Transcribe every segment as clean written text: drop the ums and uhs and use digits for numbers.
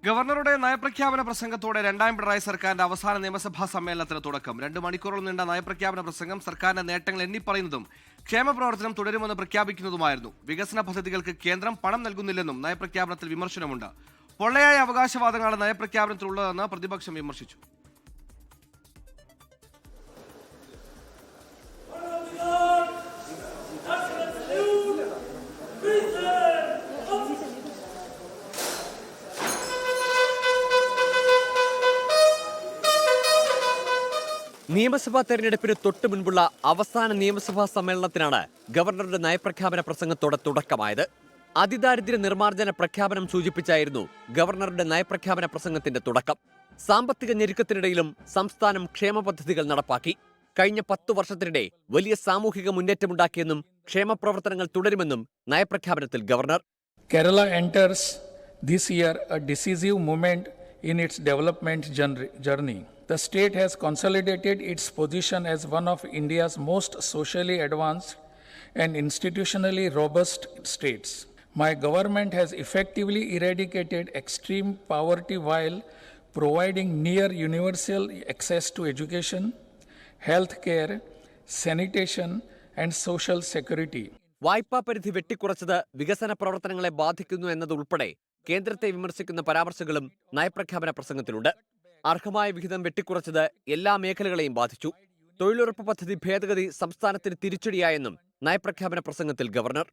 ഗവർണറുടെ നയപ്രഖ്യാപന പ്രസംഗത്തോടെ രണ്ടാം പിണറായി സർക്കാരിന്റെ അവസാന നിയമസഭാ സമ്മേളനത്തിന് തുടക്കം 2 മണിക്കൂറോളം നീണ്ട നയപ്രഖ്യാപന പ്രസംഗം സർക്കാരിന്റെ നേട്ടങ്ങൾ എണ്ണിപ്പറയുന്നതും ക്ഷേമപ്രവർത്തനം തുടരുമെന്ന് പ്രഖ്യാപിക്കുന്നതുമായിരുന്നു. വികസന പദ്ധതികൾക്ക് കേന്ദ്രം പണം നൽകുന്നില്ലെന്നും നയപ്രഖ്യാപനത്തിൽ വിമർശനമുണ്ട്. പൊള്ളയായ അവകാശവാദങ്ങളാണ് നയപ്രഖ്യാപനത്തിലുള്ളതെന്ന് പ്രതിപക്ഷം വിമർശിച്ചു. നിയമസഭാ തെരഞ്ഞെടുപ്പിന് തൊട്ടു മുൻപുള്ള അവസാന നിയമസഭാ സമ്മേളനത്തിനാണ് ഗവർണറുടെ നയപ്രഖ്യാപന പ്രസംഗത്തോടെ തുടക്കമായത്. അതിദാരിദ്ര്യ നിർമ്മാർജ്ജന പ്രഖ്യാപനം സൂചിപ്പിച്ചായിരുന്നു ഗവർണറുടെ നയപ്രഖ്യാപന പ്രസംഗത്തിന്റെ തുടക്കം. സാമ്പത്തിക ഞെരുക്കത്തിനിടയിലും സംസ്ഥാനം ക്ഷേമ പദ്ധതികൾ നടപ്പാക്കി. കഴിഞ്ഞ 10 വർഷത്തിനിടെ വലിയ സാമൂഹിക മുന്നേറ്റമുണ്ടാക്കിയെന്നും ക്ഷേമപ്രവർത്തനങ്ങൾ തുടരുമെന്നും നയപ്രഖ്യാപനത്തിൽ governor. Kerala enters this year a decisive moment in its development journey. The state has consolidated its position as one of India's most socially advanced and institutionally robust states. My government has effectively eradicated extreme poverty while providing near universal access to education, health care, sanitation and social security. വായ്പാ പരിധി വെട്ടിക്കുറച്ചത് വികസന പ്രവർത്തനങ്ങളെ ബാധിക്കുന്നു എന്നതുൾപ്പെടെ കേന്ദ്രത്തെ വിമർശിക്കുന്ന പരാമർശങ്ങളും നയപ്രഖ്യാപന പ്രസംഗത്തിലുണ്ട്. അർഹമായ വിഹിതം വെട്ടിക്കുറച്ചത് എല്ലാ മേഖലകളെയും ബാധിച്ചു. തൊഴിലുറപ്പ് പദ്ധതി ഭേദഗതി സംസ്ഥാനത്തിന് തിരിച്ചടിയായെന്നും നയപ്രഖ്യാപന പ്രസംഗത്തിൽ governor.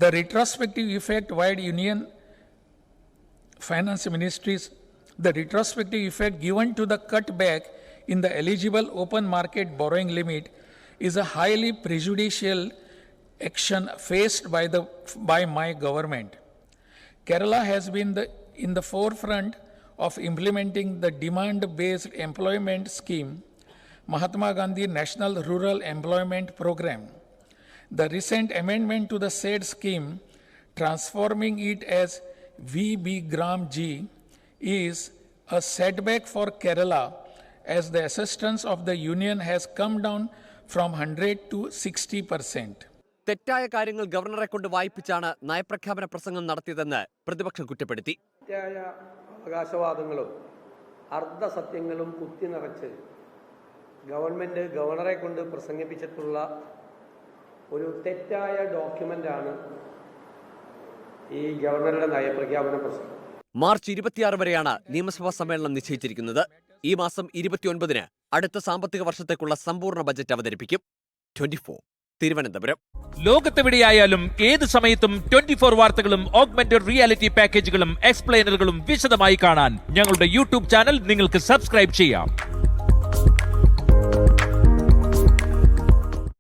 The retrospective effect wide union finance ministries, the retrospective effect given to the cutback in the eligible open market borrowing limit is a highly prejudicial action faced by my government. Kerala has been in the forefront of implementing the demand-based employment scheme, Mahatma Gandhi National Rural Employment Program. The recent amendment to the said scheme, transforming it as VB-Gram G, is a setback for Kerala as the assistance of the union has come down from 100 to 60%. തെറ്റായ കാര്യങ്ങൾ ഗവർണറെ കൊണ്ട് വായിപ്പിച്ചാണ് നയപ്രഖ്യാപന പ്രസംഗം നടത്തിയതെന്ന് പ്രതിപക്ഷം കുറ്റപ്പെടുത്തി. തെറ്റായ അവകാശവാദങ്ങളും അർദ്ധസത്യങ്ങളും കുത്തി നിറച്ച് ഗവൺറെ കൊണ്ട് പ്രസംഗിപ്പിച്ചിട്ടുള്ള ഒരു തെറ്റായ ഡോക്യുമെന്റാണ് ഈ ഗവർണറുടെ നയപ്രഖ്യാപന പ്രസംഗം. മാർച്ച് 26 വരെയാണ് നിയമസഭാ സമ്മേളനം നിശ്ചയിച്ചിരിക്കുന്നത്. ഈ മാസം 29-ന് അടുത്ത സാമ്പത്തിക വർഷത്തേക്കുള്ള സമ്പൂർണ്ണ ബജറ്റ് അവതരിപ്പിക്കും. 24 തിരുവനന്തപുരം. ലോകത്തെവിടെയായാലും ഏത് സമയത്തും 24 വാർത്തകളും ഓഗ്മെന്റഡ് റിയാലിറ്റി പാക്കേജുകളും എക്സ്പ്ലെയിനറുകളും വിശദമായി കാണാൻ ഞങ്ങളുടെ യൂട്യൂബ് ചാനൽ നിങ്ങൾക്ക് സബ്സ്ക്രൈബ് ചെയ്യാം.